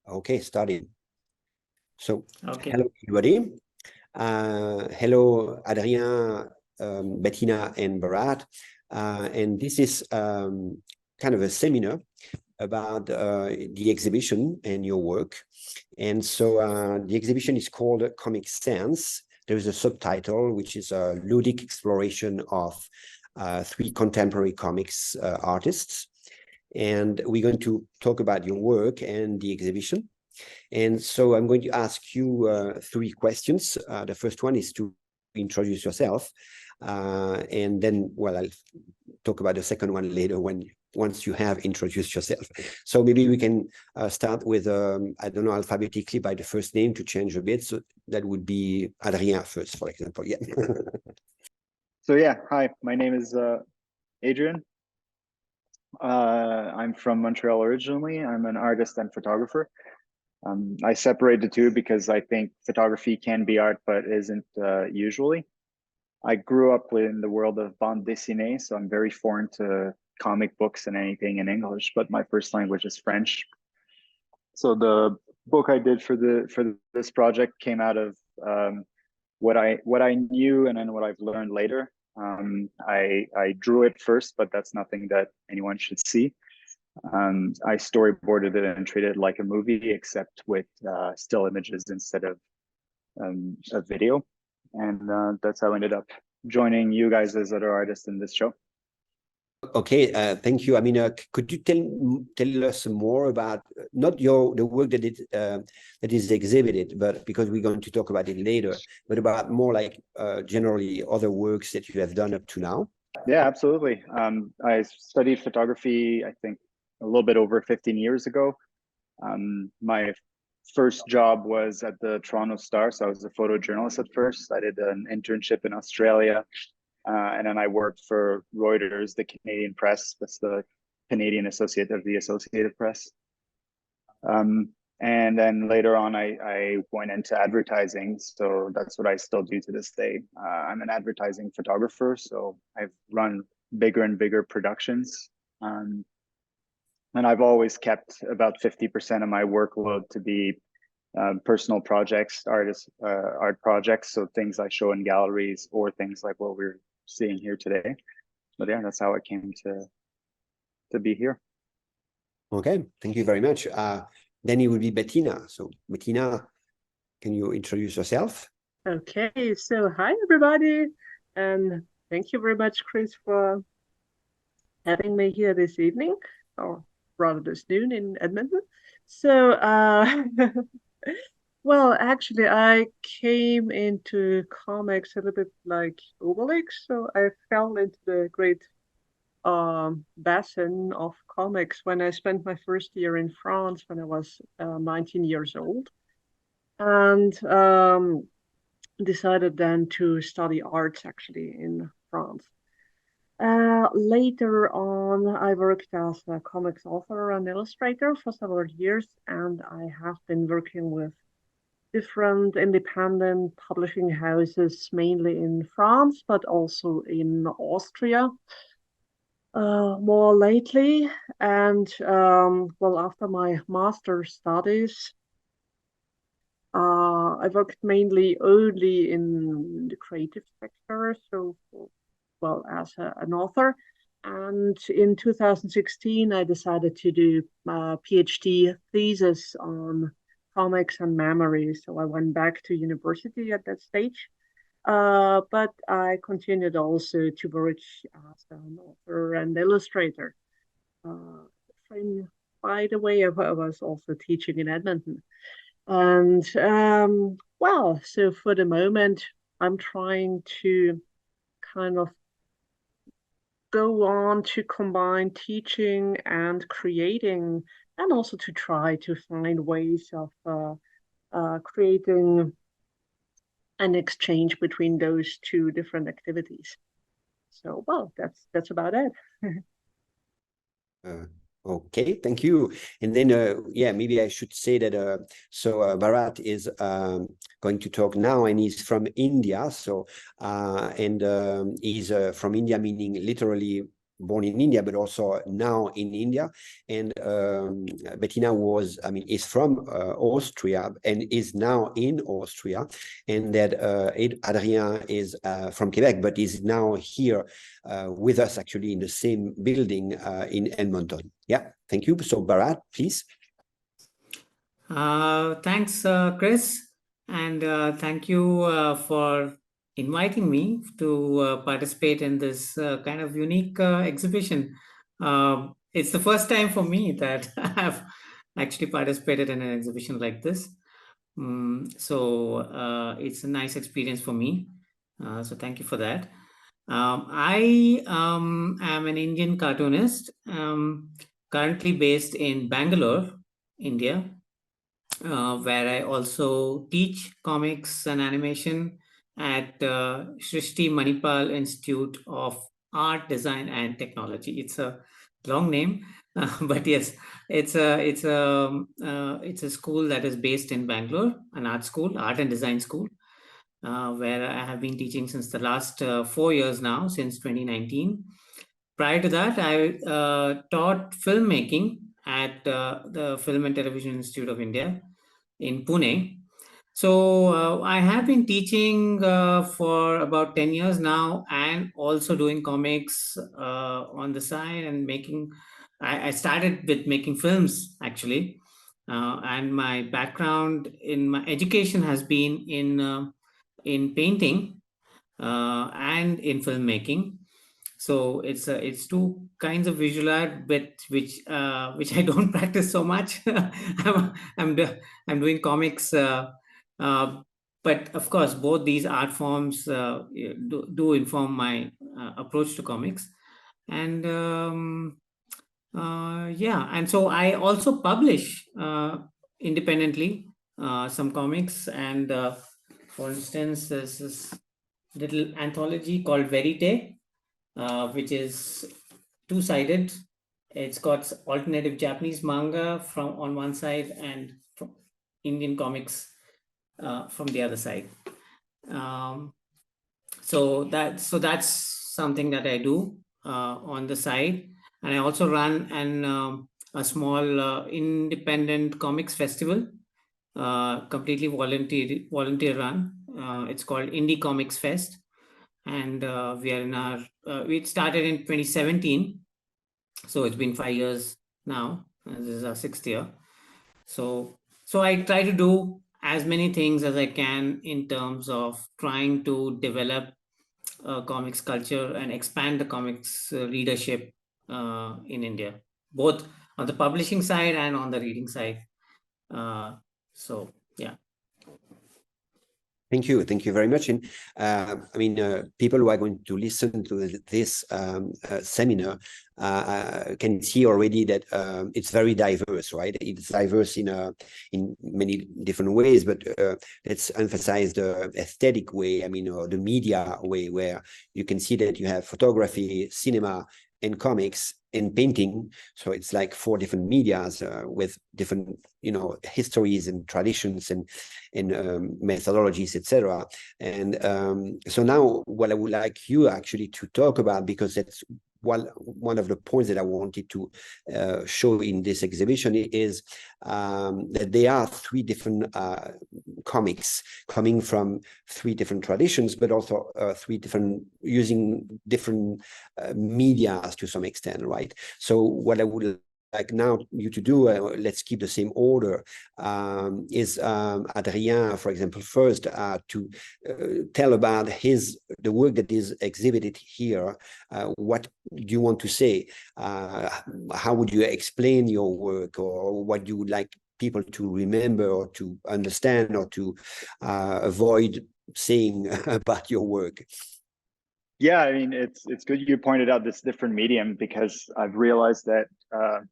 Okay, starting. So, Okay. hello everybody. Hello Adrien, Bettina and Bharat. And this is kind of a seminar about the exhibition and your work. And so the exhibition is called Comic Sans. There is a subtitle, which is a ludic exploration of three contemporary comics artists. And we're going to talk about your work and the exhibition. And so I'm going to ask you three questions. The first one is to introduce yourself. And then, well, I'll talk about the second one later once you have introduced yourself. So maybe we can start with, I don't know, alphabetically by the first name to change a bit. So that would be Adrien first, for example. Yeah. So yeah, hi, my name is Adrien. I'm from Montreal originally. I'm an artist and photographer. I separate the two because I think photography can be art, but isn't usually. I grew up in the world of bande dessinée, so I'm very foreign to comic books and anything in English, but my first language is French. So the book I did for this project came out of what I knew and then what I've learned later. I drew it first, but that's nothing that anyone should see. I storyboarded it and treated it like a movie, except with still images instead of a video. And that's how I ended up joining you guys as other artists in this show. Okay, thank you. I mean, could you tell us more about not the work that is exhibited, but because we're going to talk about it later, but about more like generally other works that you have done up to now? Yeah, absolutely. I studied photography, I think, a little bit over 15 years ago. My first job was at the Toronto Star, so I was a photojournalist at first. I did an internship in Australia. And then I worked for Reuters, the Canadian press. That's the Canadian associate of the Associated Press. And then later on, I went into advertising. So that's what I still do to this day. I'm an advertising photographer. So I've run bigger and bigger productions. And I've always kept about 50% of my workload to be personal projects, art projects. So things I show in galleries or things like what we're seeing here today. But yeah, that's how it came to be here. Okay, thank you very much. Then it would be Bettina. So Bettina, can you introduce yourself? Okay, so hi everybody, and thank you very much, Chris, for having me here this evening, or rather this noon in Edmonton. So well, actually, I came into comics a little bit like Obelix, so I fell into the great basin of comics when I spent my first year in France when I was 19 years old, and decided then to study arts actually in France. Later on, I worked as a comics author and illustrator for several years, and I have been working with different independent publishing houses, mainly in France, but also in Austria, more lately. And well, after my master's studies, I worked mainly only in the creative sector, so well as an author. And in 2016, I decided to do a PhD thesis on comics and memory. So I went back to university at that stage. But I continued also to work as an author and illustrator. By the way, I was also teaching in Edmonton. And well, so for the moment, I'm trying to kind of go on to combine teaching and creating, and also to try to find ways of creating an exchange between those two different activities. So, well, that's about it. Okay, thank you. And then, yeah, maybe I should say that, Bharat is going to talk now, and he's from India. So, and he's from India, meaning literally born in India, but also now in India. And Bettina is from Austria and is now in Austria. And that Adrien is from Quebec, but is now here with us actually in the same building in Edmonton. Yeah, thank you. So Bharat, please. Thanks, Chris, and thank you for inviting me to participate in this kind of unique exhibition. It's the first time for me that I've actually participated in an exhibition like this. So it's a nice experience for me. So thank you for that. I am an Indian cartoonist, currently based in Bangalore, India. Where I also teach comics and animation at Srishti Manipal Institute of Art, Design and Technology. It's a long name, but yes, it's a school that is based in Bangalore, an art school, art and design school, where I have been teaching since the last 4 years now, since 2019. Prior to that, I taught filmmaking at the Film and Television Institute of India in Pune. So I have been teaching for about 10 years now, and also doing comics on the side and making. I started with making films actually, and my background in my education has been in painting and in filmmaking. So it's two kinds of visual art, but which I don't practice so much. I'm doing comics, but of course both these art forms do inform my approach to comics. And yeah, and so I also publish independently some comics. And for instance, there's this little anthology called Verite, which is two-sided. It's got alternative Japanese manga from on one side and from Indian comics from the other side. So that's something that I do on the side. And I also run a small independent comics festival, completely volunteer run. It's called Indie Comics Fest. And we are in our we started in 2017, so it's been 5 years now. This is our 6th year. So I try to do as many things as I can in terms of trying to develop comics culture and expand the comics readership in India, both on the publishing side and on the reading side. So yeah. Thank you very much. And people who are going to listen to this seminar can see already that it's very diverse, right? It's diverse in many different ways, but let's emphasize the aesthetic way, or the media way, where you can see that you have photography, cinema, and comics and painting. So it's like 4 different medias with different histories and traditions and methodologies, etc. And so now what I would like you actually to talk about, because that's one of the points that I wanted to show in this exhibition, is that there are 3 different comics coming from 3 different traditions, but also 3 different, using different medias to some extent, right? So what I would like now you to do, let's keep the same order, is Adrien, for example, first to tell about the work that is exhibited here. What do you want to say? How would you explain your work, or what you would like people to remember or to understand or to avoid saying about your work? Yeah, it's good you pointed out this different medium, because I've realized that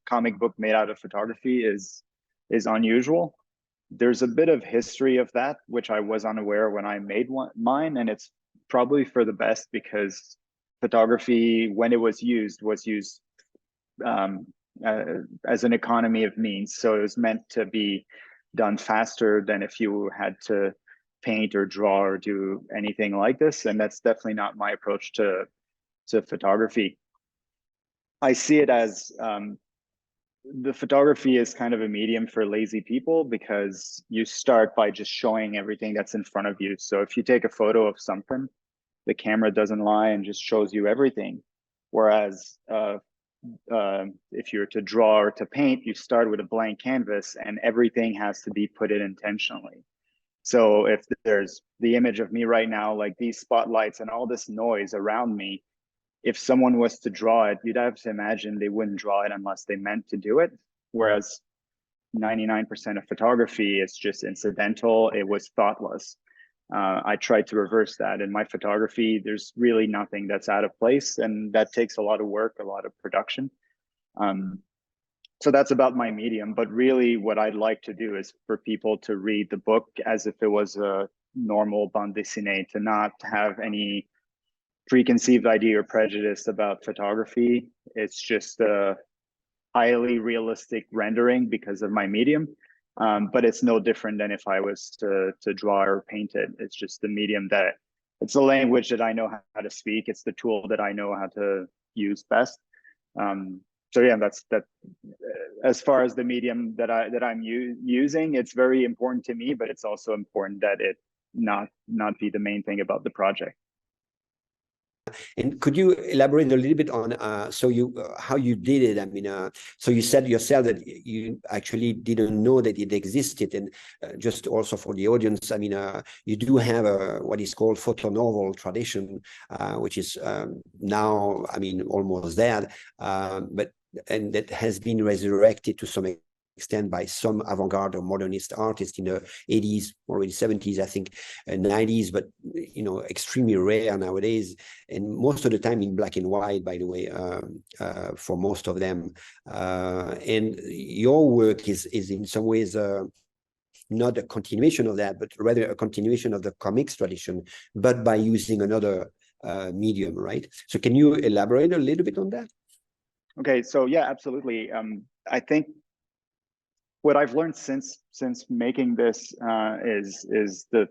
comic book made out of photography is unusual. There's a bit of history of that, which I was unaware when I made mine, and it's probably for the best, because photography, when it was used as an economy of means. So it was meant to be done faster than if you had to paint or draw or do anything like this. And that's definitely not my approach to photography. I see it as the photography is kind of a medium for lazy people because you start by just showing everything that's in front of you. So if you take a photo of something, the camera doesn't lie and just shows you everything. Whereas if you were to draw or to paint, you start with a blank canvas and everything has to be put in intentionally. So if there's the image of me right now, like these spotlights and all this noise around me, if someone was to draw it, you'd have to imagine they wouldn't draw it unless they meant to do it. Whereas 99% of photography is just incidental. It was thoughtless. I tried to reverse that. In my photography, there's really nothing that's out of place, and that takes a lot of work, a lot of production. So that's about my medium, but really what I'd like to do is for people to read the book as if it was a normal bande dessinée, to not have any preconceived idea or prejudice about photography. It's just a highly realistic rendering because of my medium. But it's no different than if I was to draw or paint it. It's just the medium that, it's the language that I know how to speak. It's the tool that I know how to use best. So yeah, that's that. As far as the medium that I'm using, it's very important to me, but it's also important that it not be the main thing about the project. And could you elaborate a little bit on how you did it? I mean, so you said yourself that you actually didn't know that it existed, and just also for the audience, I mean, you do have a what is called photo novel tradition, which is now, I mean, almost dead, and that has been resurrected to some extent by some avant-garde or modernist artists in the 80s, already 70s, I think, 90s, but you know, extremely rare nowadays, and most of the time in black and white, by the way, for most of them. And your work is in some ways not a continuation of that, but rather a continuation of the comics tradition, but by using another medium, right? So can you elaborate a little bit on that? Okay, so yeah, absolutely. I think what I've learned since making this is the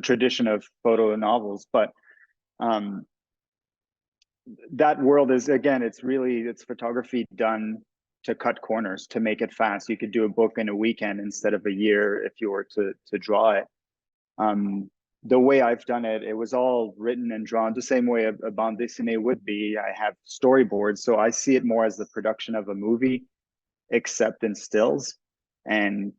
tradition of photo novels, but that world is, again, it's photography done to cut corners, to make it fast. You could do a book in a weekend instead of a year if you were to draw it. The way I've done it, it was all written and drawn the same way a bande dessinée would be. I have storyboards, so I see it more as the production of a movie, except in stills. And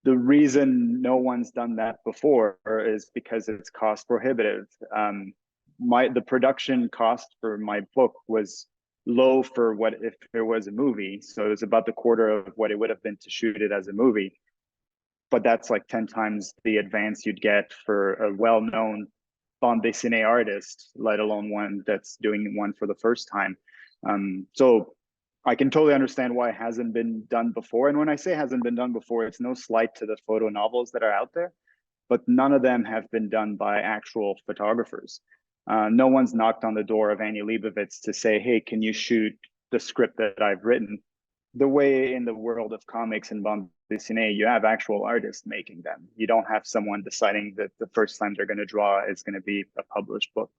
the reason no one's done that before is because it's cost prohibitive. The production cost for my book was low for what if there was a movie. So it was about the quarter of what it would have been to shoot it as a movie. But that's like 10 times the advance you'd get for a well-known bande dessinée artist, let alone one that's doing one for the first time. So I can totally understand why it hasn't been done before. And when I say hasn't been done before, it's no slight to the photo novels that are out there, but none of them have been done by actual photographers. No one's knocked on the door of Annie Leibovitz to say, hey, can you shoot the script that I've written? The way in the world of comics and bande dessinée, you have actual artists making them. You don't have someone deciding that the first time they're going to draw is going to be a published book.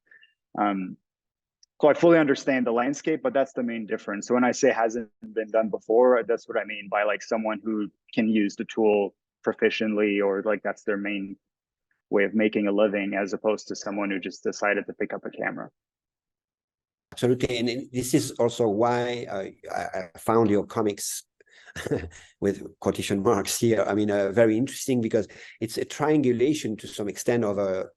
So I fully understand the landscape, but that's the main difference. So when I say hasn't been done before, that's what I mean by like someone who can use the tool proficiently, or like that's their main way of making a living, as opposed to someone who just decided to pick up a camera. Absolutely, and this is also why I found your comics with quotation marks here. I mean, very interesting, because it's a triangulation to some extent of a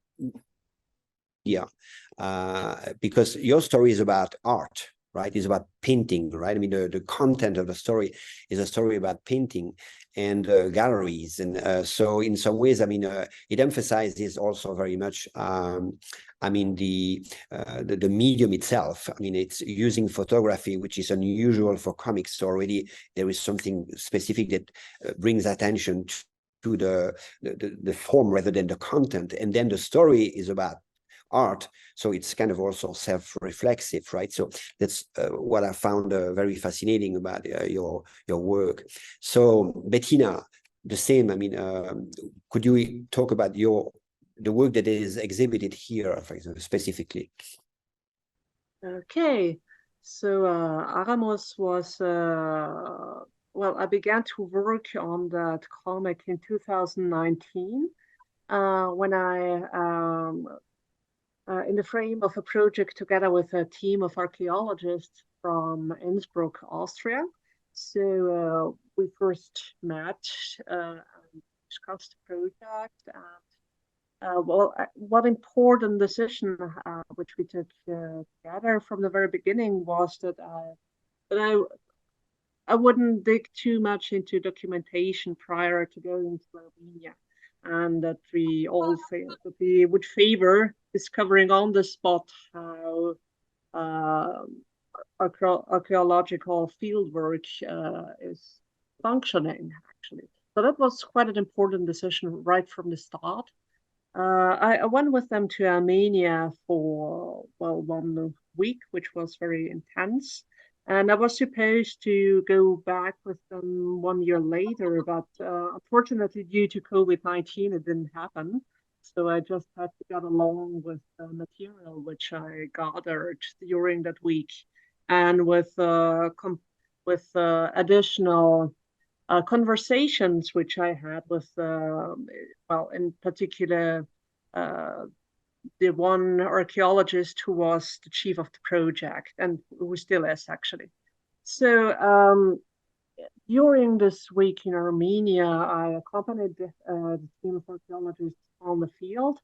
because your story is about art, right? It's about painting, right? I mean, the content of the story is a story about painting and galleries, and so in some ways, I mean, it emphasizes also very much. I mean, the medium itself. I mean, it's using photography, which is unusual for comics. So already there is something specific that brings attention to the form rather than the content, and then the story is about art, so it's kind of also self-reflexive, right? So that's what I found very fascinating about your work. So Bettina, the same. I mean, could you talk about the work that is exhibited here, for example, specifically? Okay, So Aramos was, well, I began to work on that comic in 2019 when in the frame of a project together with a team of archaeologists from Innsbruck, Austria. So we first met and discussed the project. And one important decision which we took together from the very beginning was that I wouldn't dig too much into documentation prior to going to Armenia, and that we would favor discovering on the spot how archaeological fieldwork is functioning, actually. So that was quite an important decision right from the start. I went with them to Armenia for, well, 1 week, which was very intense. And I was supposed to go back with them 1 year later, but unfortunately, due to COVID-19, it didn't happen. So I just had to get along with the material which I gathered during that week, and with additional conversations which I had with, well, in particular, uh, the one archaeologist who was the chief of the project and who still is, actually. So during this week in Armenia, I accompanied the team of archaeologists on the field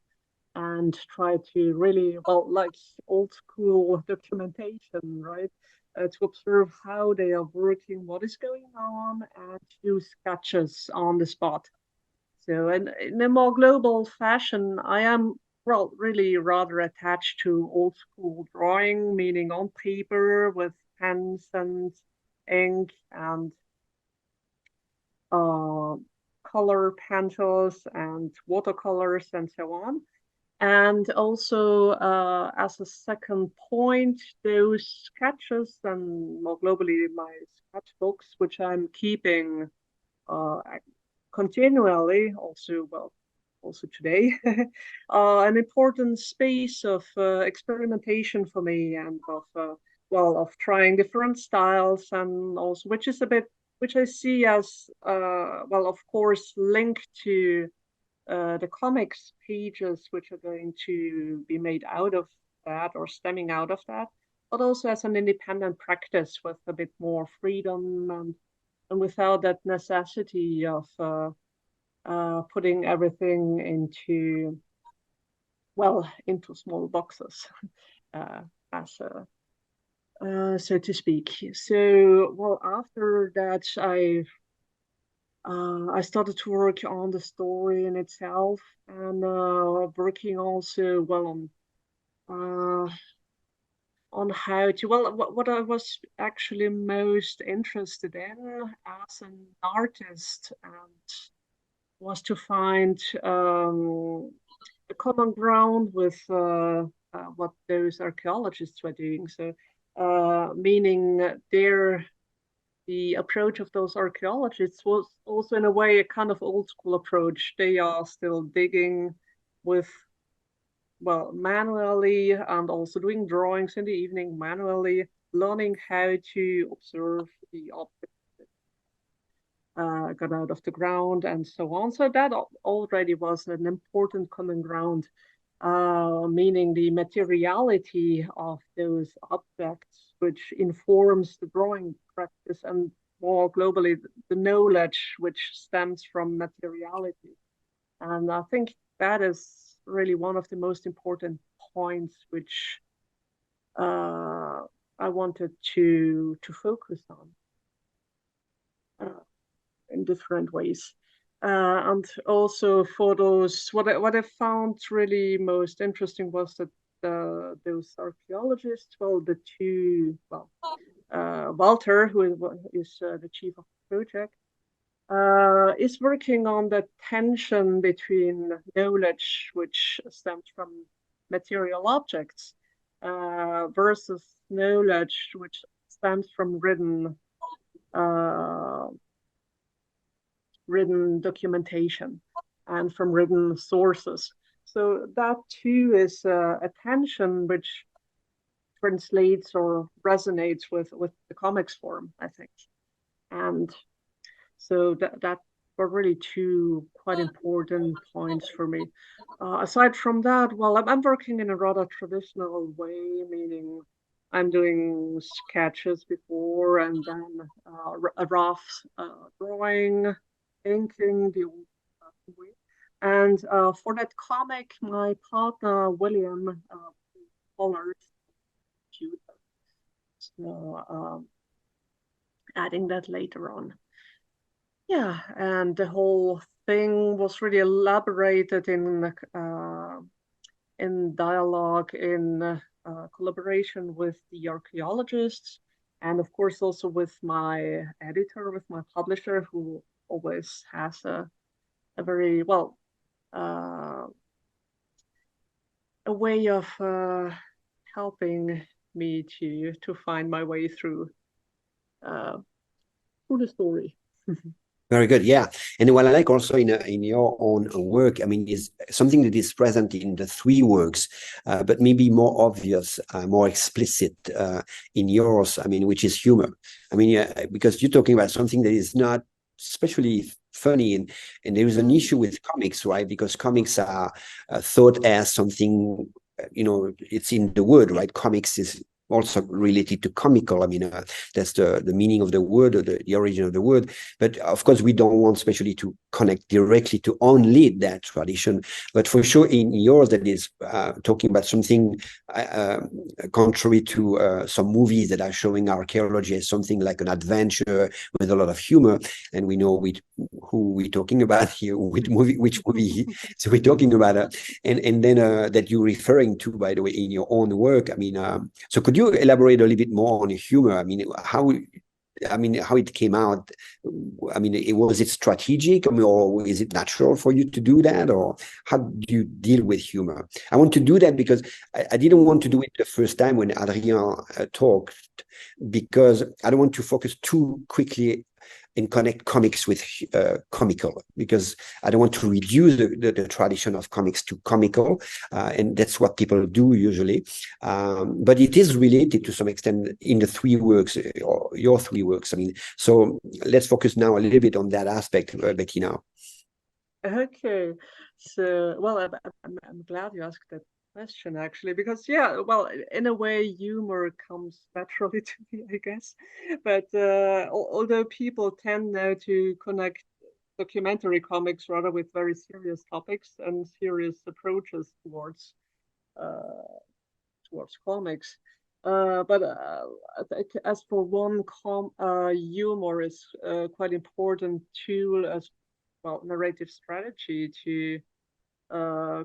and try to really, well, like old school documentation, right? To observe how they are working, what is going on, and do sketches on the spot. So, and in a more global fashion, I am, well, really rather attached to old school drawing, meaning on paper with pens and ink and uh, color pencils and watercolors and so on. And also, as a second point, those sketches and more globally my sketchbooks, which I'm keeping uh, continually, also, well, also today, an important space of experimentation for me, and of, well, of trying different styles, and also, which is a bit, which I see as, well, of course, linked to the comics pages which are going to be made out of that or stemming out of that, but also as an independent practice with a bit more freedom, and without that necessity of putting everything into, well, into small boxes, as so to speak. So, well, after that, I started to work on the story in itself, and working also, well, on how to, well, what I was actually most interested in as an artist, and was to find a common ground with what those archaeologists were doing. So, meaning the approach of those archaeologists was also in a way a kind of old school approach. They are still digging with, well, manually, and also doing drawings in the evening manually, learning how to observe the object got out of the ground and so on. So that already was an important common ground, meaning the materiality of those objects, which informs the drawing practice, and more globally, the knowledge which stems from materiality. And I think that is really one of the most important points which I wanted to focus on in different ways. And also for those, what I found really most interesting was that those archaeologists, well, the two, well, Walter, who is the chief of the project, is working on the tension between knowledge which stems from material objects versus knowledge which stems from written documentation and from written sources. So that too is a tension which translates or resonates with the comics form, I think. And so that were really two quite important points for me. Aside from that, well, I'm working in a rather traditional way, meaning I'm doing sketches before and then a rough drawing, inking the old way. And for that comic, my partner William colored computer. So adding that later on. Yeah, and the whole thing was really elaborated in dialogue, in collaboration with the archaeologists, and of course also with my editor, with my publisher, who always has a very well a way of helping me to find my way through the story. Very good, yeah. And what I like also in your own work, I mean, is something that is present in the three works, but maybe more obvious, more explicit in yours. I mean, which is humor. I mean, because you're talking about something that is not especially funny, and there is an issue with comics, right? Because comics are thought as something, you know, it's in the word, right? Comics is also related to comical. I mean, that's the meaning of the word, or the origin of the word. But of course, we don't want especially to connect directly to only that tradition. But for sure, in yours, that is talking about something contrary to some movies that are showing archaeology as something like an adventure with a lot of humor. And we know who we're talking about here, which movie so we're talking about. And then that you're referring to, by the way, in your own work. I mean, so could you elaborate a little bit more on the humor? I mean, how it came out. I mean, was it strategic? I mean, or is it natural for you to do that? Or how do you deal with humor? I want to do that because I didn't want to do it the first time when Adrien talked, because I don't want to focus too quickly and connect comics with comical, because I don't want to reduce the tradition of comics to comical, and that's what people do usually. But it is related to some extent in the three works, or your three works. I mean, so let's focus now a little bit on that aspect, Bettina. Okay, so well, I'm glad you asked that question, actually, because yeah, well, in a way humor comes naturally to me, I guess. But although people tend now to connect documentary comics rather with very serious topics and serious approaches towards comics, but I think as for one, humor is quite important tool as well, narrative strategy to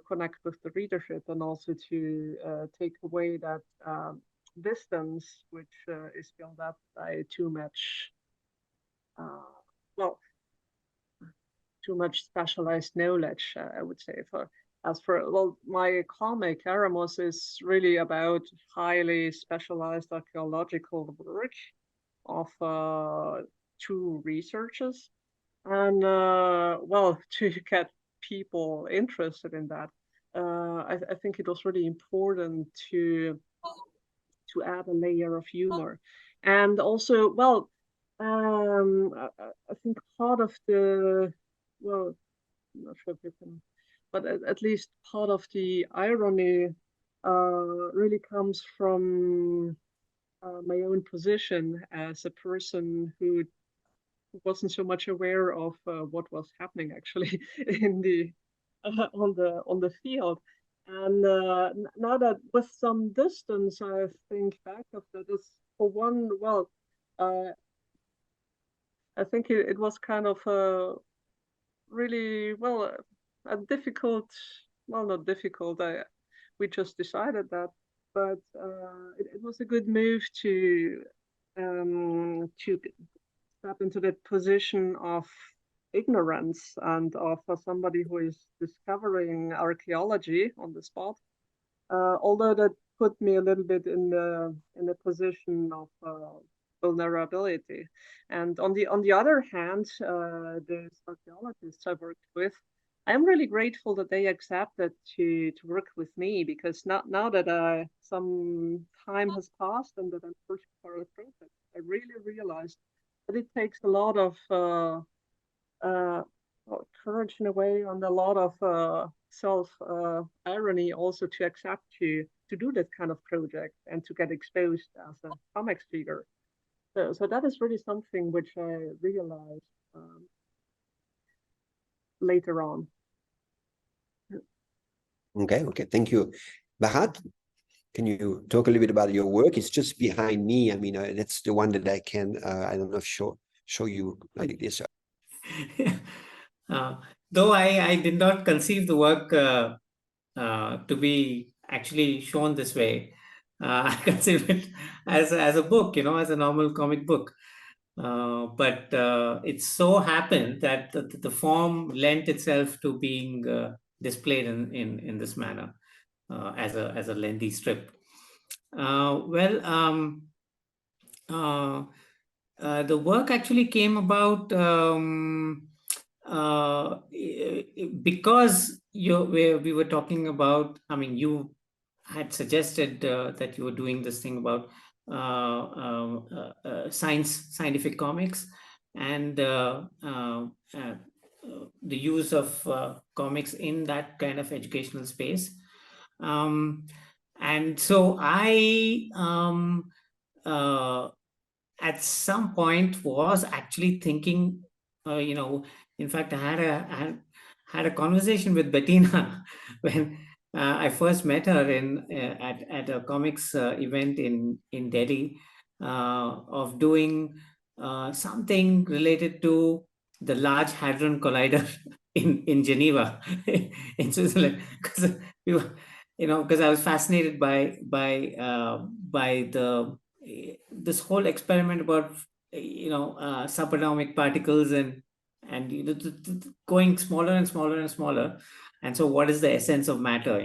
connect with the readership, and also to take away that distance which is built up by too much specialized knowledge, I would say. Well, my comic Eremos is really about highly specialized archaeological work of two researchers, and well, to get people interested in that, I think it was really important to add a layer of humor. And also, well, I think part of the, well, I'm not sure if you can, but at least part of the irony really comes from my own position as a person who wasn't so much aware of what was happening actually in the on the field. And now that with some distance, I think back of that, is for one, well, I think it was kind of really, well, a difficult, well, not difficult. We just decided that, but it was a good move to step into that position of ignorance and of somebody who is discovering archaeology on the spot. Although that put me a little bit in the position of vulnerability. And on the other hand, the archaeologists I worked with I'm really grateful that they accepted to work with me, because now that some time has passed and that I'm working for a project, I really realized that it takes a lot of courage in a way, and a lot of self irony also to accept to do that kind of project and to get exposed as a comics figure. So that is really something which I realized later on. Okay, thank you. Bharat, can you talk a little bit about your work? It's just behind me. I mean, that's the one that I can, I don't know, show you like this. Though I did not conceive the work to be actually shown this way, I conceive it as a book, as a normal comic book. But it so happened that the form lent itself to being displayed in this manner as a lengthy strip. The work actually came about because we were talking about. I mean, you had suggested that you were doing this thing about scientific comics, and the use of comics in that kind of educational space. And so I at some point was actually thinking, in fact, I had a conversation with Bettina when I first met her at a comics event in Delhi, of doing something related to the Large Hadron Collider in Geneva, in Switzerland, because because I was fascinated by this whole experiment about subatomic particles and going smaller and smaller and smaller. And so what is the essence of matter,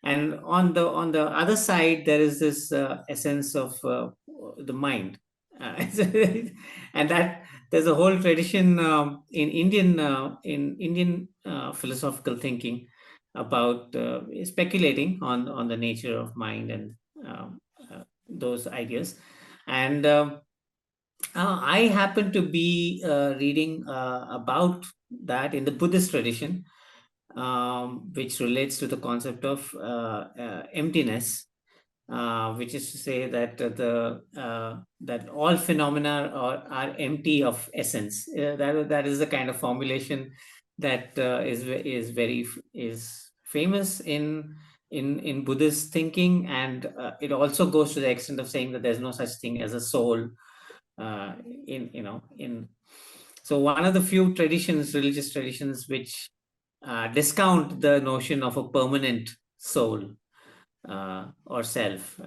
and on the other side there is this essence of the mind, and that there's a whole tradition in Indian philosophical thinking about speculating on the nature of mind and those ideas. And I happen to be reading about that in the Buddhist tradition, which relates to the concept of emptiness, which is to say that that all phenomena are empty of essence. That is the kind of formulation that is famous in Buddhist thinking, and it also goes to the extent of saying that there's no such thing as a soul. So one of the few religious traditions, which discount the notion of a permanent soul or self.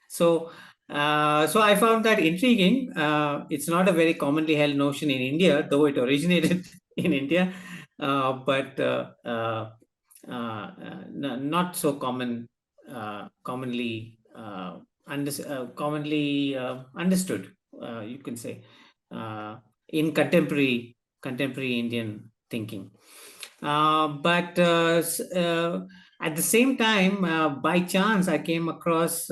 So I found that intriguing. It's not a very commonly held notion in India, though it originated in India, but not so commonly understood, you can say, in contemporary Indian thinking. But at the same time, by chance, I came across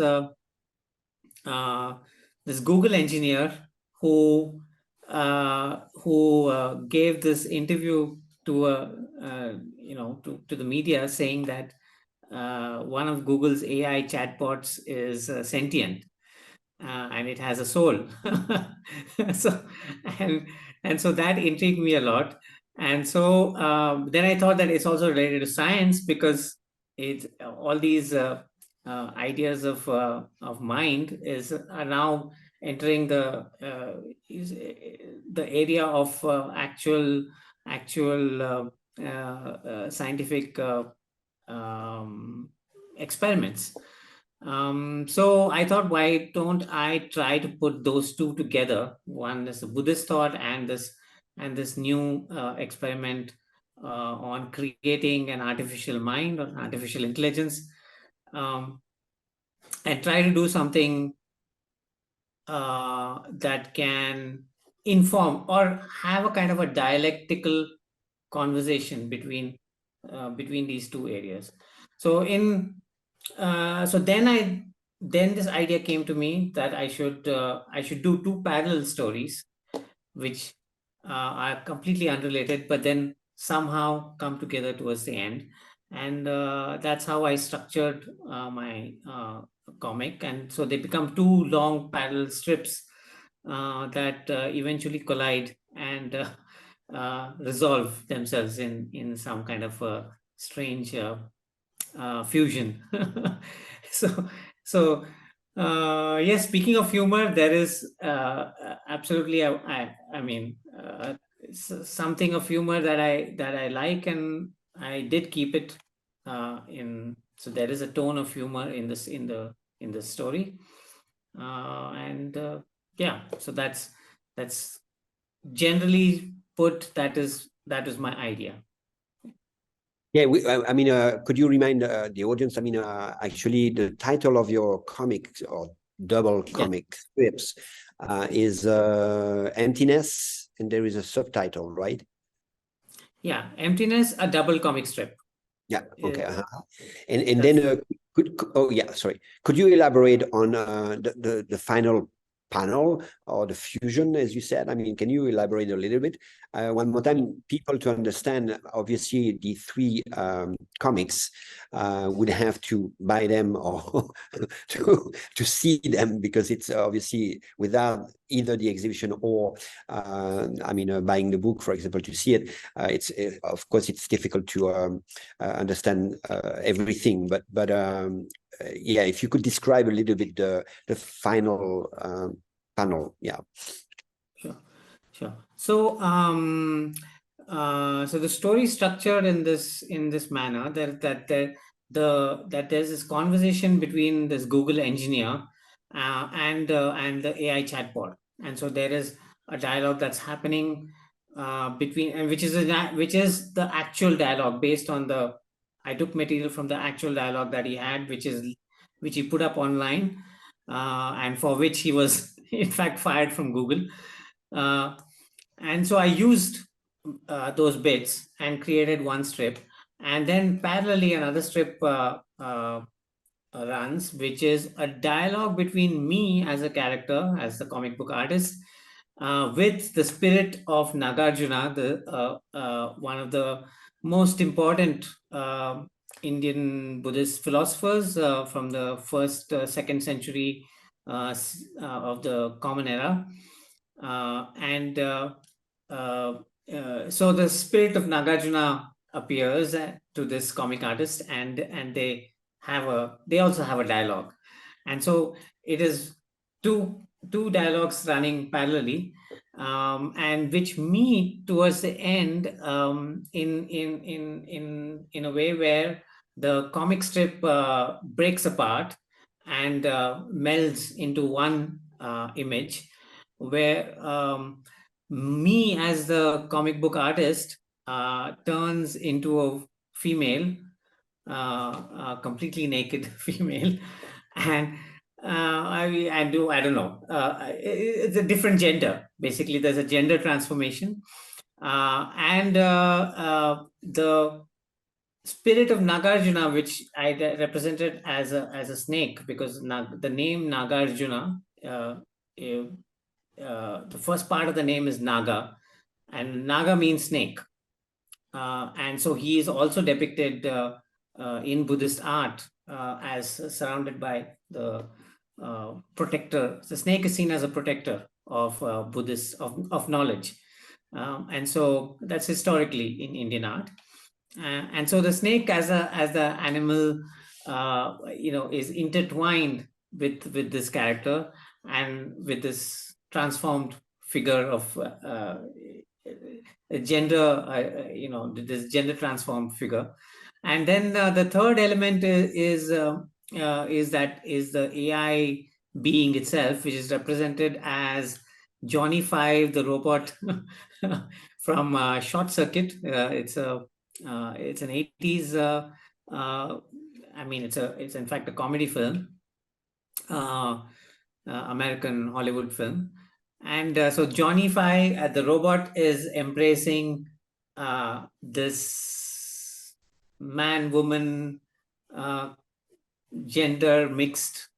this Google engineer who gave this interview to to the media, saying that one of Google's AI chatbots is sentient. And it has a soul. So that intrigued me a lot. And so then I thought that it's also related to science, because all these ideas of mind are now entering the area of actual scientific experiments. So I thought, why don't I try to put those two together? One is the Buddhist thought, and this new experiment on creating an artificial mind or artificial intelligence, and try to do something that can inform or have a kind of a dialectical conversation between between these two areas. So then this idea came to me that I should do two parallel stories, which are completely unrelated, but then somehow come together towards the end. And that's how I structured my comic. And so they become two long parallel strips that eventually collide and resolve themselves in some kind of strange fusion. so so yes, speaking of humor, there is absolutely I mean something of humor that I like, and I did keep it in. So there is a tone of humor in the story, and yeah. So that's generally put. That is my idea. Yeah, I mean, could you remind the audience? I mean, actually, the title of your comic or double comic strips is Emptiness, and there is a subtitle, right? Yeah, Emptiness, a double comic strip. Yeah. Okay. And then could you elaborate on the final panel or the fusion, as you said? I mean, can you elaborate a little bit one more time, people to understand? Obviously, the three comics would have to buy them or to see them, because it's obviously without either the exhibition or buying the book, for example, to see it. It's of course it's difficult to understand everything, but yeah, if you could describe a little bit the final panel. Yeah. Sure. So so the story is structured in this manner, that there's this conversation between this Google engineer and the AI chatbot, and so there is a dialogue that's happening between, and which is the actual dialogue based on I took material from the actual dialogue that he had, which he put up online, and for which he was in fact fired from Google. And so I used those bits and created one strip, and then parallelly another strip runs, which is a dialogue between me as a character, as the comic book artist, with the spirit of Nagarjuna, one of the most important Indian Buddhist philosophers from the first, second century of the Common Era. So the spirit of Nagarjuna appears to this comic artist, and they also have a dialogue, and so it is two dialogues running parallelly, and which meet towards the end in a way where the comic strip breaks apart and melds into one image, where me as the comic book artist turns into a female, completely naked female, and I don't know, it's a different gender. Basically, there's a gender transformation, and the spirit of Nagarjuna, which I represented as a snake, because the name Nagarjuna, the first part of the name is Naga, and Naga means snake. And so he is also depicted in Buddhist art as surrounded by the protector. The snake is seen as a protector of Buddhist, of knowledge. And so that's historically in Indian art. And so the snake as the animal, is intertwined with this character and with this transformed figure of gender, this gender transformed figure. And then the third element is the AI being itself, which is represented as Johnny 5, the robot from Short Circuit. It's an 80s. It's in fact a comedy film, American Hollywood film. And so Johnny 5, the robot, is embracing this man, woman, gender mixed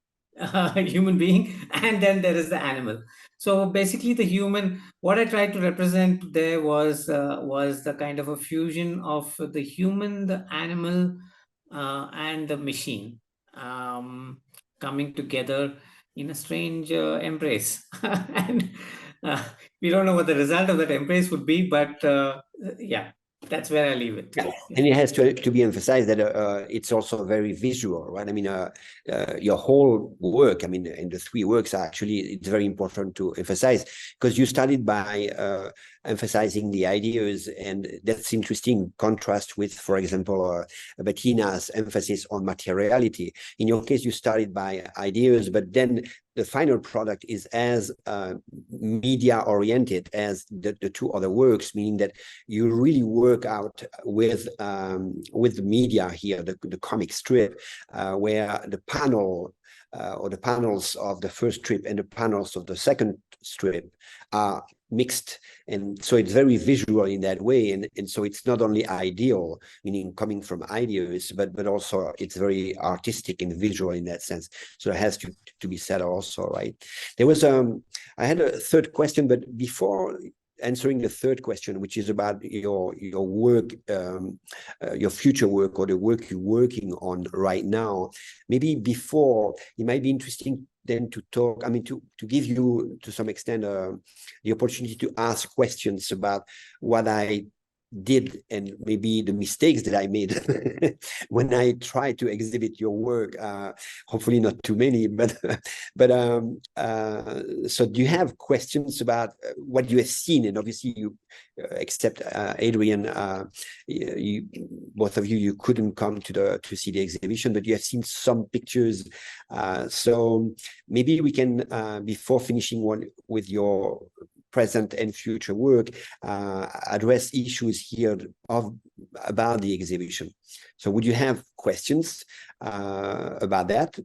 human being, and then there is the animal. So basically the human, what I tried to represent there was the kind of a fusion of the human, the animal, and the machine, coming together in a strange embrace. And we don't know what the result of that embrace would be, but yeah, that's where I leave it. Yeah. And it has to be emphasized that it's also very visual, right? I mean, your whole work, I mean, and the three works actually, it's very important to emphasize, because you started by emphasizing the ideas, and that's interesting contrast with, for example, Bettina's emphasis on materiality. In your case, you started by ideas, but then the final product is as media oriented as the two other works, meaning that you really work out with the media here, the comic strip, where the panel or the panels of the first strip and the panels of the second strip are mixed, and so it's very visual in that way, and so it's not only ideal, meaning coming from ideas, but also it's very artistic and visual in that sense. So it has to be said also, right? There was I had a third question, but before answering the third question, which is about your work, your future work, or the work you're working on right now, maybe before, it might be interesting then to talk, I mean, to give you, to some extent, the opportunity to ask questions about what I did and maybe the mistakes that I made when I tried to exhibit your work. Hopefully not too many, but so do you have questions about what you have seen? And obviously you, except Adrien, both of you couldn't come to see the exhibition, but you have seen some pictures. So maybe we can, before finishing one with your present and future work, address issues here about the exhibition. So would you have questions about that?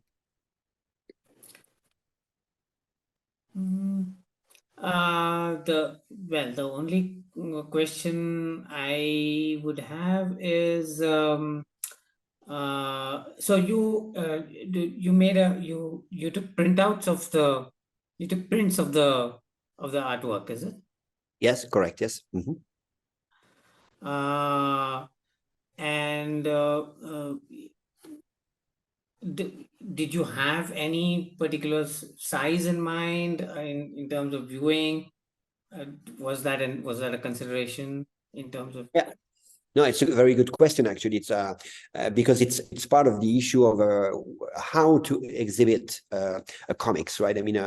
The only question I would have is, so you took printouts of the, you took prints of the artwork, is it? Yes, correct. Yes. Mm-hmm. And did you have any particular size in mind in terms of viewing? Was that a consideration in terms of? Yeah. No, it's a very good question, actually. It's because it's part of the issue of how to exhibit a comics, right? I mean,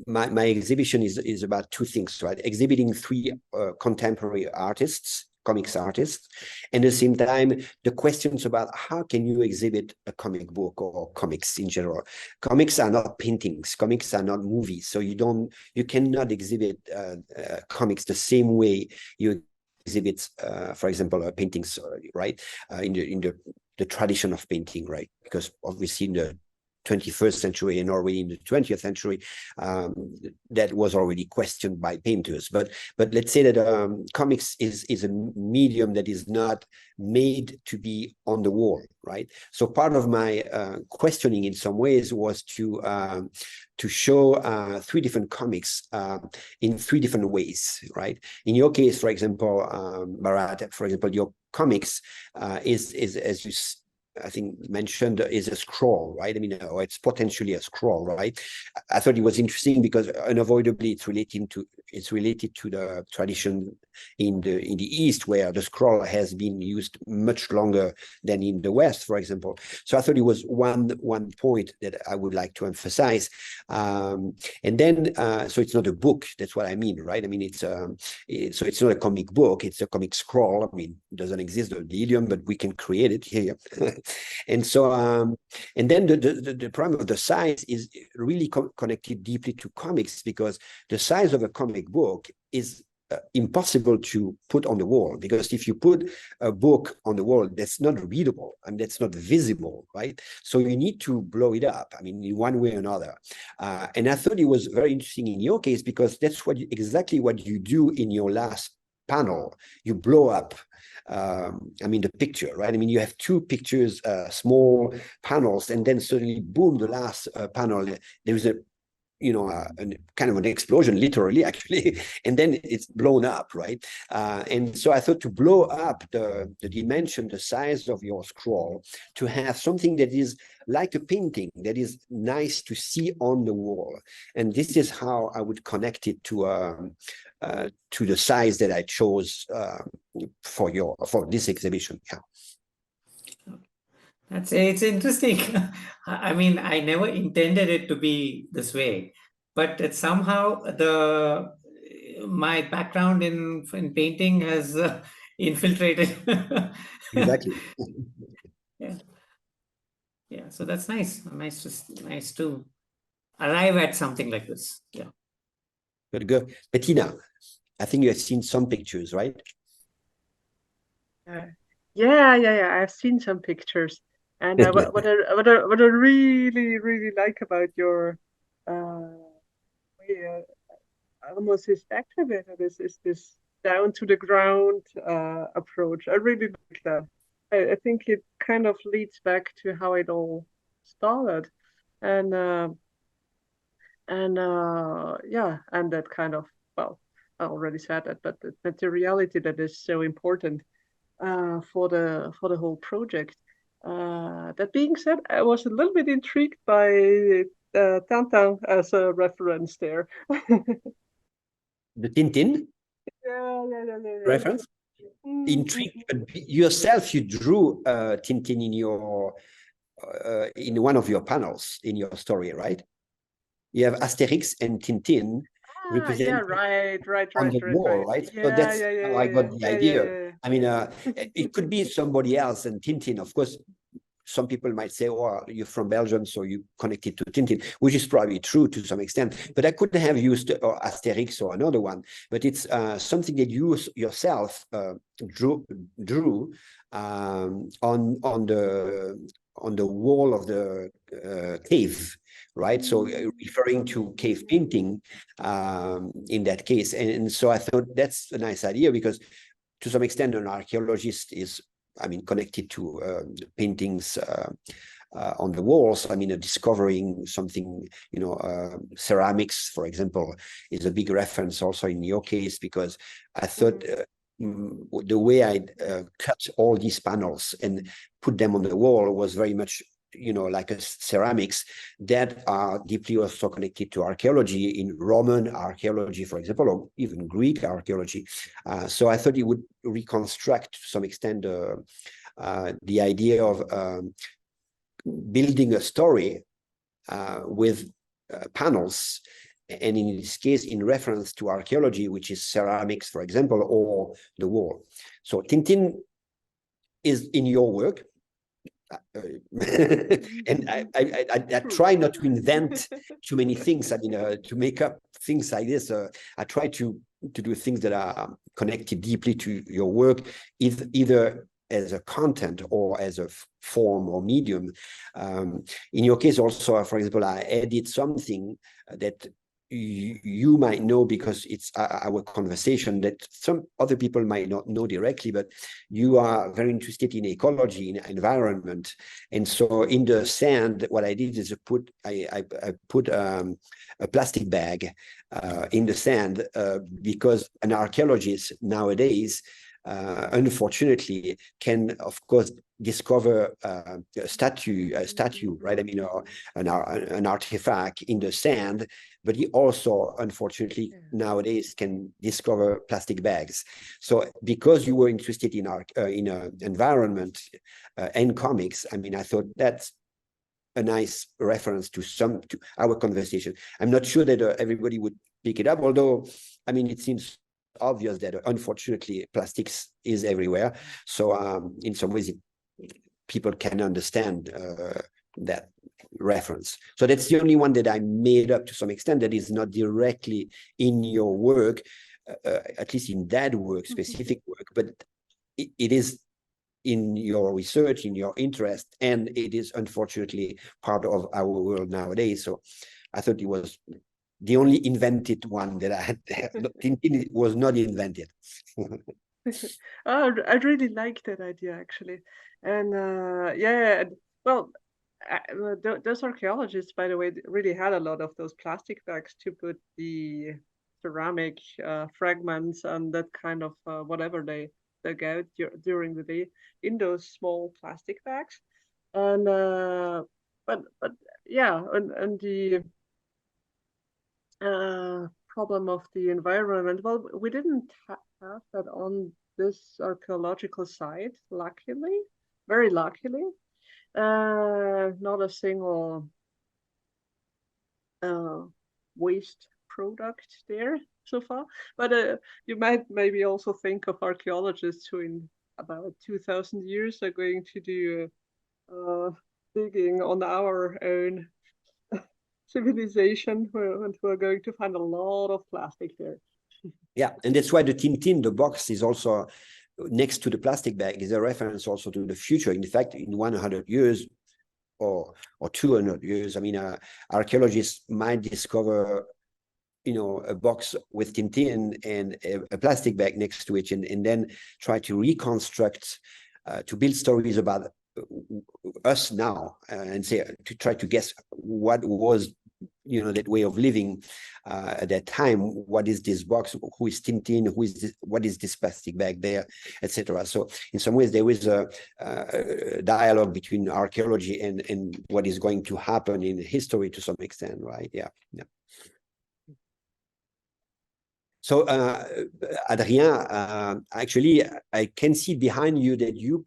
my exhibition is about two things, right? Exhibiting three contemporary artists, comics artists, and at the same time, the questions about how can you exhibit a comic book or comics in general. Comics are not paintings, comics are not movies, so you cannot exhibit comics the same way you exhibits, for example, paintings, right? In the tradition of painting, right? Because obviously in the 21st century and already in the 20th century, that was already questioned by painters. But let's say that comics is a medium that is not made to be on the wall, right? So part of my questioning in some ways was to show three different comics in three different ways, right? In your case, for example, Bharat, for example, your comics is as you I think mentioned, is a scroll, right? I mean, or it's potentially a scroll, right? I thought it was interesting because unavoidably it's related to the tradition in the East, where the scroll has been used much longer than in the West, for example. So I thought it was one point that I would like to emphasize. And then, so it's not a book. That's what I mean, right? I mean, so it's not a comic book. It's a comic scroll. I mean, it doesn't exist, the idiom, but we can create it here. And so, and then the problem of the size is really connected deeply to comics, because the size of a comic book is impossible to put on the wall, because if you put a book on the wall, that's not readable and that's not visible, right? So you need to blow it up, I mean, in one way or another. And I thought it was very interesting in your case, because that's exactly what you do in your last panel. You blow up I mean, the picture, right? I mean, you have two pictures, small panels, and then suddenly, boom, the last panel, there is a, kind of an explosion, literally, actually, and then it's blown up, right? And so I thought to blow up the dimension, the size of your scroll, to have something that is like a painting, that is nice to see on the wall. And this is how I would connect it to the size that I chose for this exhibition. Yeah. It's interesting. I mean, I never intended it to be this way, but it's somehow my background in painting has infiltrated. Exactly. Yeah, yeah. So that's nice. Nice to arrive at something like this. Yeah. Good, good. Bettina, I think you have seen some pictures, right? Yeah. I've seen some pictures, and what I really like about your way, almost this activator is this down to the ground approach. I really like that. I think it kind of leads back to how it all started, and yeah, and that kind of, well, I already said that, but the materiality that is so important for the whole project. That being said, I was a little bit intrigued by Tintin as a reference there. The Tintin Yeah. reference? Intrigued, but yourself, you drew Tintin in one of your panels in your story, right? You have Asterix and Tintin represented on the wall, right? So that's how I got the idea. I mean, it could be somebody else, and Tintin, of course. Some people might say, oh, you're from Belgium, so you connected to Tintin, which is probably true to some extent. But I could have used Asterix or another one. But it's something that you yourself drew on the wall of the cave, right? So referring to cave painting in that case. And so I thought that's a nice idea, because to some extent an archaeologist is, I mean, connected to paintings on the walls. I mean, discovering something, ceramics, for example, is a big reference also in your case, because I thought the way I cut all these panels and put them on the wall was very much, like a ceramics that are deeply also connected to archaeology, in Roman archaeology, for example, or even Greek archaeology. So I thought it would reconstruct to some extent the idea of building a story with panels, and in this case, in reference to archaeology, which is ceramics, for example, or the wall. So Tintin is in your work. And I try not to invent too many things. I mean, to make up things like this, I try to do things that are connected deeply to your work, either as a content or as a form or medium. In your case also, for example, I edit something that you might know because it's our conversation, that some other people might not know directly, but you are very interested in ecology, in environment. And so in the sand, what I did is I put a plastic bag in the sand because an archaeologist nowadays, unfortunately, can, of course, discover a statue, right? I mean, an artifact in the sand, but he also, unfortunately, nowadays can discover plastic bags. So, because you were interested in environment and comics, I mean, I thought that's a nice reference to our conversation. I'm not sure that everybody would pick it up, although, I mean, it seems obvious that unfortunately plastics is everywhere. So in some ways people can understand that reference. So that's the only one that I made up to some extent that is not directly in your work, at least in that work, specific work, but it is in your research, in your interest, and it is unfortunately part of our world nowadays. So I thought it was the only invented one that I had. Tintin was not invented. Oh, I really like that idea actually, and yeah, well, those archaeologists, by the way, really had a lot of those plastic bags to put the ceramic fragments and that kind of whatever they dug out during the day in those small plastic bags, and but yeah, and the problem of the environment. Well, we didn't have that on this archaeological site, luckily, very luckily. Not a single waste product there so far. But you might maybe also think of archaeologists who in about 2,000 years are going to do digging on our own civilization, and we're going to find a lot of plastic there. Yeah, and that's why the Tintin, the box, is also next to the plastic bag, is a reference also to the future. In fact, in 100 years or 200 years, I mean, archaeologists might discover, you know, a box with Tintin and a plastic bag next to it, and then try to reconstruct, to build stories about us now, and say, to try to guess what was, you know, that way of living at that time. What is this box? Who is Tintin? Who is this? What is this plastic bag there, etc. So in some ways there is a dialogue between archaeology and what is going to happen in history to some extent, right? Yeah. So Adrien, actually, I can see behind you that you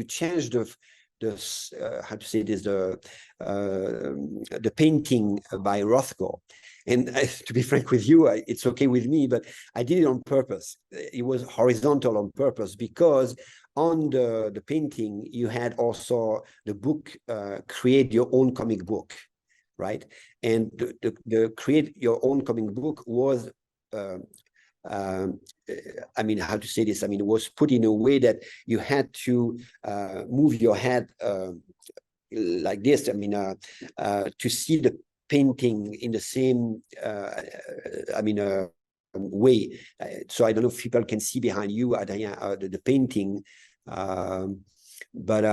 changed how to say this, the painting by Rothko. And to be frank with you, it's okay with me, but I did it on purpose. It was horizontal on purpose, because on the painting you had also the book, Create Your Own Comic Book, right? And the Create Your Own Comic Book was I mean, how to say this? I mean, it was put in a way that you had to move your head like this. I mean, to see the painting in the same, I mean, way. So I don't know if people can see behind you, Adrien, the painting. But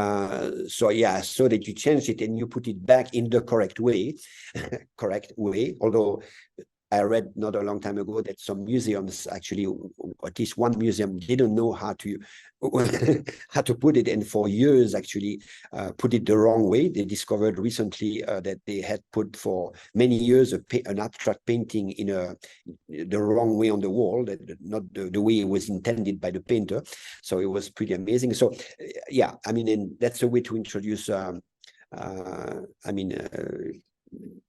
so yeah, so that you changed it and you put it back in the correct way, although I read not a long time ago that some museums, actually, at least one museum, didn't know how to how to put it, and for years actually put it the wrong way. They discovered recently that they had put for many years an abstract painting in the wrong way on the wall, that not the way it was intended by the painter. So it was pretty amazing. So yeah, I mean, and that's a way to introduce I mean,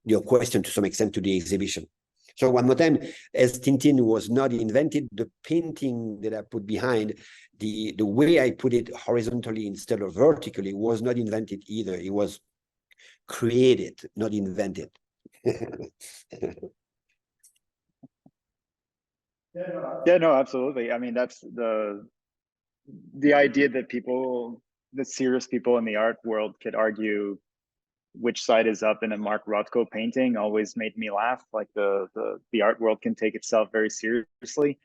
your question to some extent to the exhibition. So one more time, as Tintin was not invented, the painting that I put behind, the way I put it horizontally instead of vertically, was not invented either. It was created, not invented. Yeah, no, absolutely. I mean, that's the idea that people, the serious people in the art world, could argue which side is up in a Mark Rothko painting always made me laugh. Like the art world can take itself very seriously.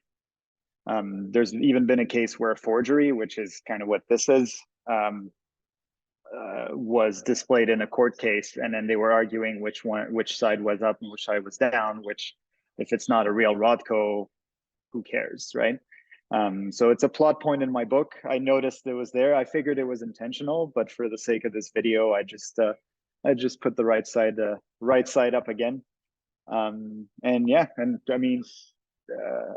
There's even been a case where a forgery, which is kind of what this is, was displayed in a court case, and then they were arguing which side was up and which side was down. Which, if it's not a real Rothko, who cares, right? So it's a plot point in my book. I noticed it was there. I figured it was intentional, but for the sake of this video, I just put the right side up again. And yeah, and I mean,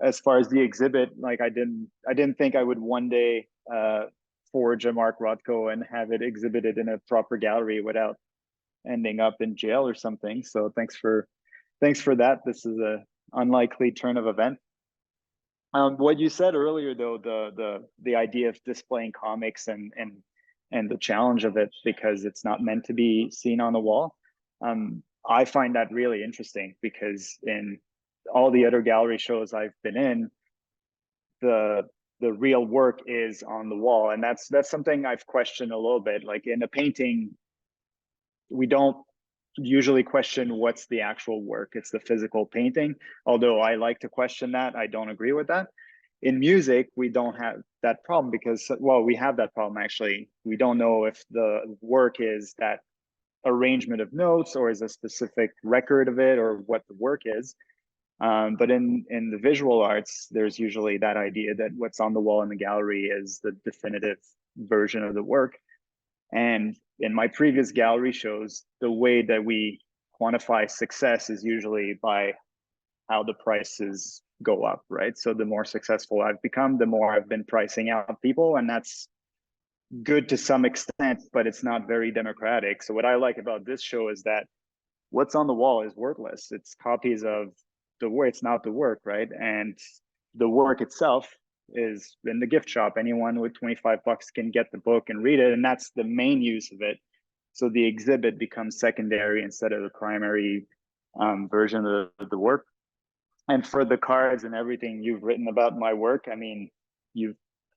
as far as the exhibit, like I didn't think I would one day forge a Mark Rothko and have it exhibited in a proper gallery without ending up in jail or something. So thanks for that. This is a unlikely turn of event. What you said earlier, though, the idea of displaying comics and the challenge of it, because it's not meant to be seen on the wall. I find that really interesting, because in all the other gallery shows I've been in, the real work is on the wall, and that's something I've questioned a little bit. Like in a painting, we don't usually question what's the actual work. It's the physical painting. Although I like to question that, I don't agree with that. In music, we don't have that problem because, well, we have that problem actually. We don't know if the work is that arrangement of notes or is a specific record of it or what the work is. But in the visual arts, there's usually that idea that what's on the wall in the gallery is the definitive version of the work. And in my previous gallery shows, the way that we quantify success is usually by how the prices go up, right? So the more successful I've become, the more I've been pricing out people, and that's good to some extent, but it's not very democratic. So what I like about this show is that what's on the wall is worthless. It's copies of the work, it's not the work, right? And the work itself is in the gift shop. Anyone with 25 bucks can get the book and read it, and that's the main use of it. So the exhibit becomes secondary instead of the primary version of the work. And for the cards and everything you've written about my work, I mean,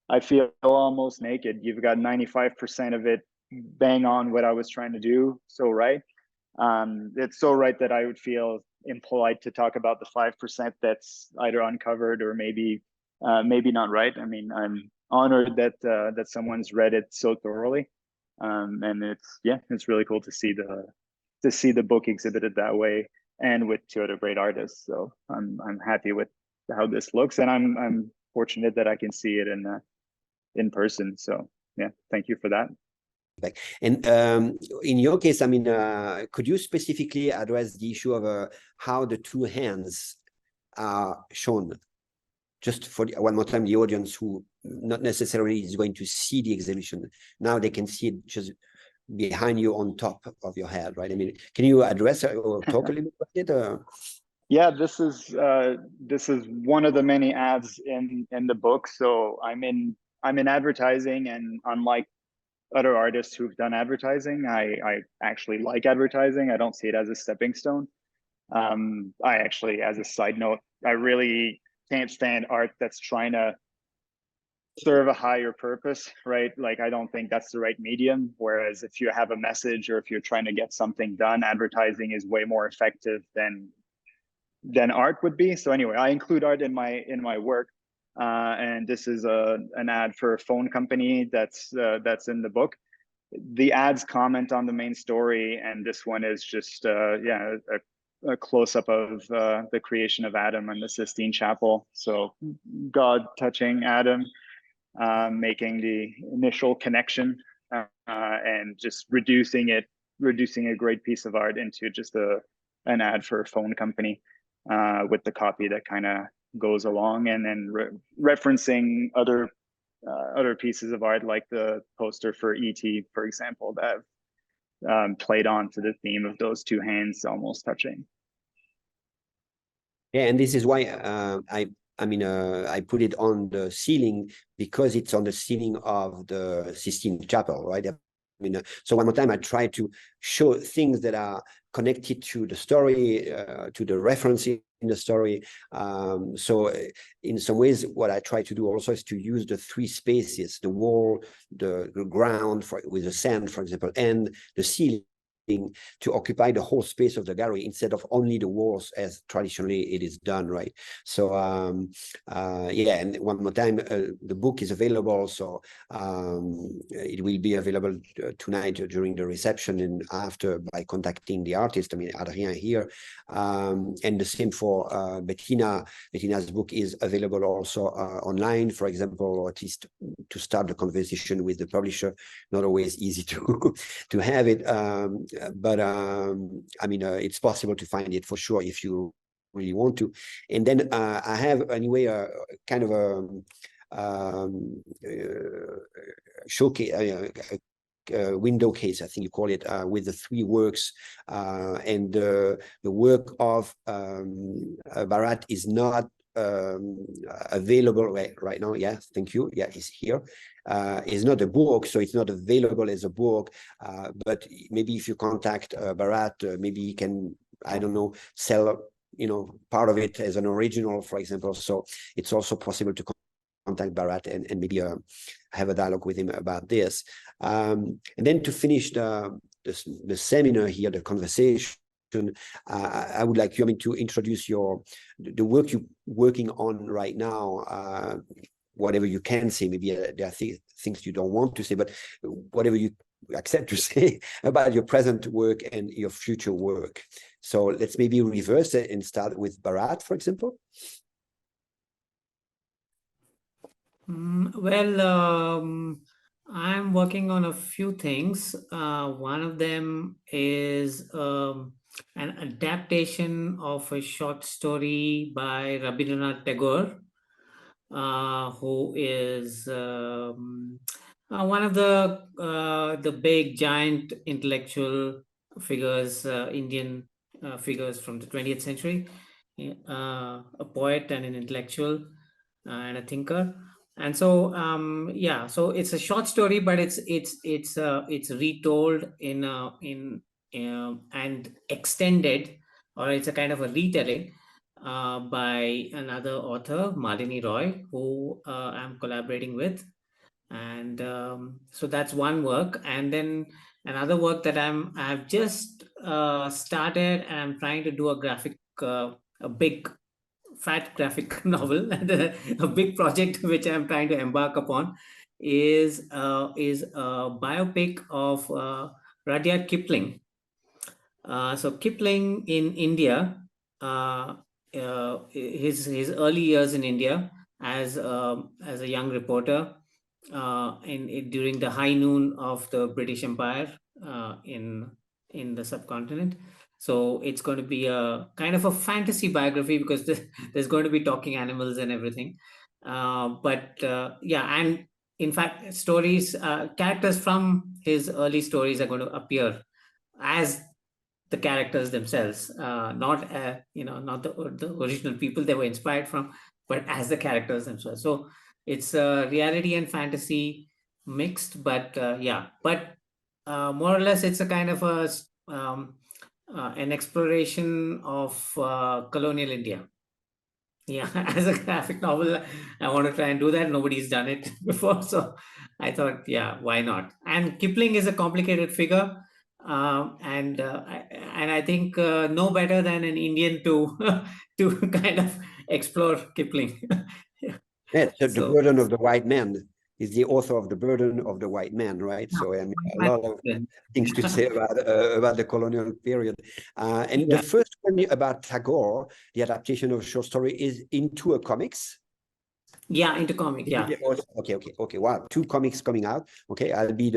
I feel almost naked. You've got 95% of it bang on what I was trying to do. So right. It's so right that I would feel impolite to talk about the 5% that's either uncovered or maybe not right. I mean, I'm honored that someone's read it so thoroughly, and it's really cool to see the book exhibited that way and with two other great artists. So I'm happy with how this looks, and I'm fortunate that I can see it in person. So yeah, thank you for that. And in your case, I mean, could you specifically address the issue of how the two hands are shown? Just for one more time, the audience who not necessarily is going to see the exhibition, now they can see it just behind you on top of your head, right? I mean, can you address or talk a little bit about it? Yeah, this is one of the many ads in the book. So I'm in advertising, and unlike other artists who've done advertising, I actually like advertising. I don't see it as a stepping stone. I actually, as a side note, I really can't stand art that's trying to serve a higher purpose, right? Like, I don't think that's the right medium. Whereas if you have a message or if you're trying to get something done, advertising is way more effective than art would be. So anyway, I include art in my work. And this is an ad for a phone company that's in the book. The ads comment on the main story, and this one is just a close-up of the creation of Adam in the Sistine Chapel. So God touching Adam, making the initial connection, and just reducing a great piece of art into just an ad for a phone company, with the copy that kind of goes along, and then referencing other pieces of art, like the poster for E.T., for example, that played on to the theme of those two hands almost touching. Yeah, and this is why I put it on the ceiling, because it's on the ceiling of the Sistine Chapel, right? I mean, so one more time, I try to show things that are connected to the story, to the reference in the story. So in some ways, what I try to do also is to use the three spaces: the wall, the ground with the sand, for example, and the ceiling, to occupy the whole space of the gallery instead of only the walls as traditionally it is done, right? So yeah, and one more time, the book is available, so it will be available tonight during the reception and after, by contacting the artist. I mean, Adrien here, and the same for Bettina. Bettina's book is available also online, for example, or at least to start the conversation with the publisher. Not always easy to have it. But I mean, it's possible to find it for sure if you really want to. And then I have anyway kind of a showcase, window case, I think you call it, with the three works, and the work of Bharat is not available right now. Yeah, thank you. Yeah, it's here. It's not a book, so it's not available as a book, but maybe if you contact Bharat, maybe he can, I don't know, sell part of it as an original, for example. So it's also possible to contact Bharat and maybe have a dialogue with him about this. And then to finish the seminar here, the conversation, I would like you, to introduce the work you're working on right now, whatever you can say. Maybe there are things you don't want to say, but whatever you accept to say about your present work and your future work. So let's maybe reverse it and start with Bharat, for example. I'm working on a few things. One of them is an adaptation of a short story by Rabindranath Tagore, who is one of the big giant intellectual figures, Indian figures from the 20th century, a poet and an intellectual and a thinker. And so so it's a short story, but it's retold in and extended, or it's a kind of a retelling by another author, Malini Roy, who I'm collaborating with. And so that's one work. And then another work that I've just started, and I'm trying to do a big fat graphic novel. A big project which I'm trying to embark upon is a biopic of Rudyard Kipling. So Kipling in India, his early years in India as a young reporter during the high noon of the British Empire in the subcontinent. So it's going to be a kind of a fantasy biography, because there's going to be talking animals and everything. And in fact, characters from his early stories are going to appear as the characters themselves, not the original people they were inspired from, but as the characters themselves. So it's reality and fantasy mixed, but more or less it's a kind of an exploration of colonial India. Yeah, as a graphic novel, I want to try and do that. Nobody's done it before, so I thought, yeah, why not? And Kipling is a complicated figure, and I think no better than an Indian to to kind of explore Kipling. Yeah, so The Burden of the White Man is the author of The Burden of the White Man, right? So a lot of things to say about the colonial period. The first one about Tagore, the adaptation of a short story, is into a comics. Yeah, into comics. Yeah. Okay. Wow, 2 comics coming out. Okay, I'll be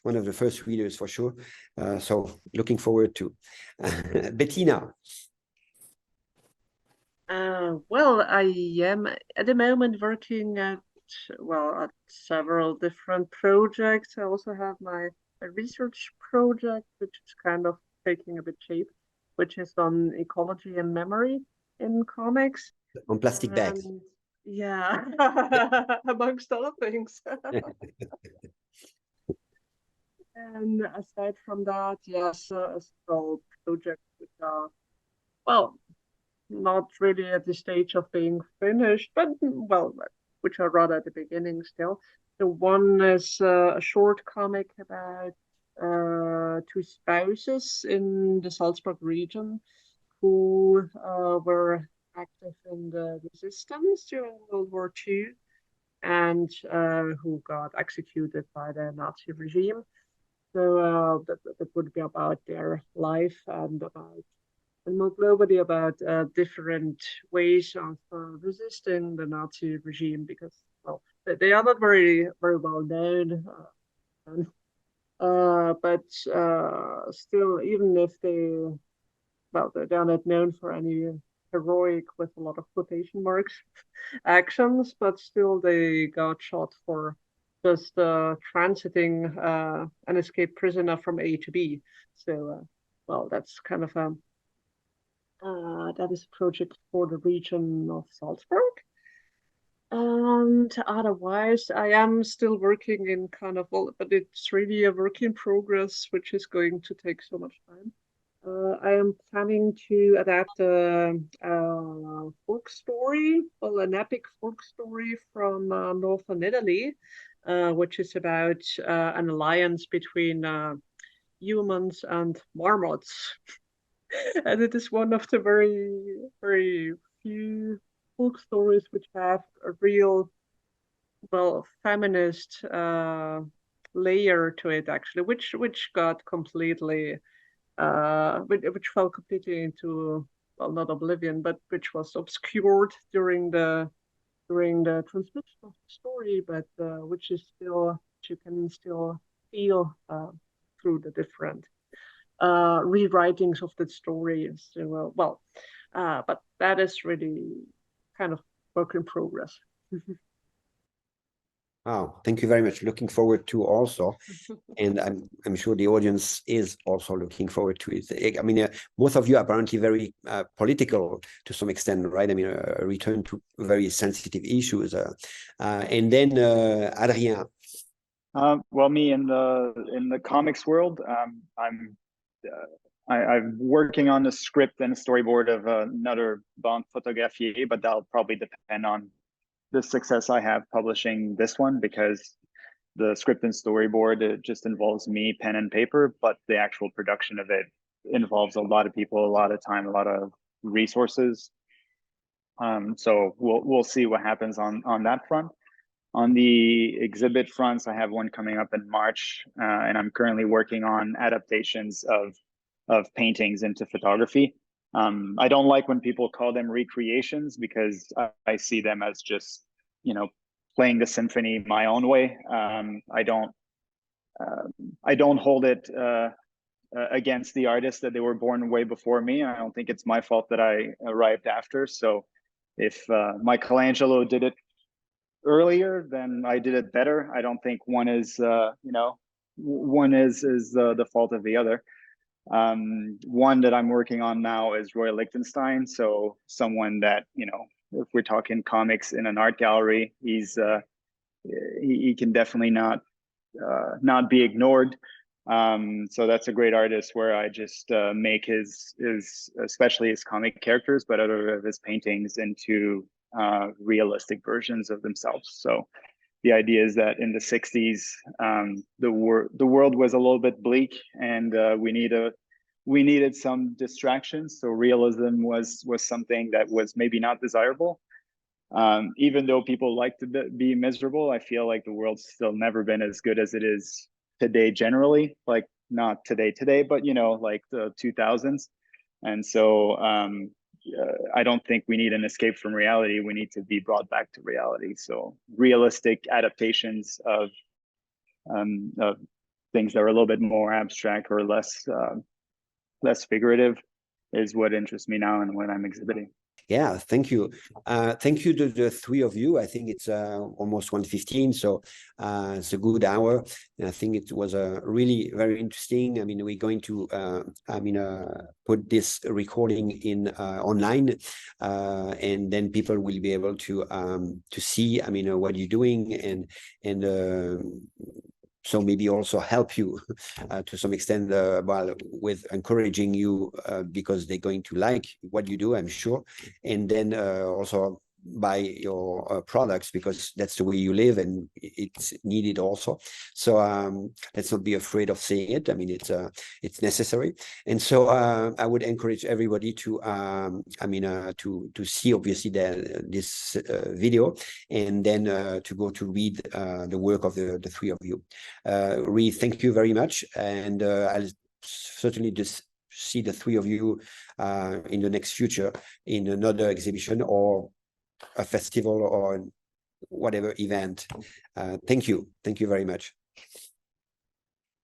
one of the first readers for sure. So looking forward to Bettina. Well, I am at the moment working at several different projects. I also have my research project, which is kind of taking a bit shape, which is on ecology and memory in comics. On plastic bags. Yeah, amongst other things. And aside from that, yes, several projects which are, not really at the stage of being finished, but which are rather at the beginning still. The one is a short comic about 2 spouses in the Salzburg region who were active in the resistance during World War II and who got executed by the Nazi regime. So that would be about their life and more globally about different ways of resisting the Nazi regime, because they are not very well known, but still, even if they are not known for any heroic, with a lot of quotation marks, actions, but still they got shot for just transiting an escaped prisoner from A to B. So that's kind of that is a project for the region of Salzburg. And otherwise, I am still working in but it's really a work in progress, which is going to take so much time. I am planning to adapt a folk story, an epic folk story from northern Italy, which is about an alliance between humans and marmots. And it is one of the very few folk stories which have a real, well, feminist layer to it, actually, which got completely, which fell completely into, well, not oblivion, but which was obscured during the transmission of the story, but which is still, which you can still feel through the different rewritings of that story. So, but that is really kind of work in progress. Wow, thank you very much. Looking forward to also, and I'm sure the audience is also looking forward to it. I mean, both of you are apparently very political to some extent, right? I mean, a return to very sensitive issues, and then Adrien. Well, me in the comics world, I'm working on a script and a storyboard of another bande photographiée, but that'll probably depend on the success I have publishing this one, because the script and storyboard, it just involves me, pen and paper, but the actual production of it involves a lot of people, a lot of time, a lot of resources. So we'll see what happens on that front. On the exhibit fronts, I have one coming up in March, and I'm currently working on adaptations of paintings into photography. I don't like when people call them recreations, because I see them as just, you know, playing the symphony my own way. I don't hold it against the artists that they were born way before me. I don't think it's my fault that I arrived after. So if Michelangelo did it earlier, then I did it better. I don't think one is one is the fault of the other. One that I'm working on now is Roy Lichtenstein. So someone that, you know, if we're talking comics in an art gallery, he can definitely not be ignored. So that's a great artist where I just make his especially his comic characters, but other of his paintings into realistic versions of themselves. So the idea is that in the 60s, the world was a little bit bleak, and we needed some distractions. So realism was something that was maybe not desirable. Even though people like to be miserable, I feel like the world's still never been as good as it is today generally. Like, not today, but, you know, like the 2000s. And so I don't think we need an escape from reality. We need to be brought back to reality. So realistic adaptations of things that are a little bit more abstract or less figurative is what interests me now and what I'm exhibiting. Yeah, thank you. Thank you to the three of you. I think it's almost 1:15, so it's a good hour. And I think it was really very interesting. I mean, we're going to put this recording in online, and then people will be able to see, I mean, what you're doing, and so maybe also help you to some extent with encouraging you because they're going to like what you do, I'm sure. And then also buy your products, because that's the way you live and it's needed also. So let's not be afraid of saying it. I mean, it's necessary. And so I would encourage everybody to to see obviously this video, and then to go to read the work of the three of you. Really, thank you very much, and I'll certainly just see the three of you in the next future in another exhibition or a festival or whatever event. Thank you very much.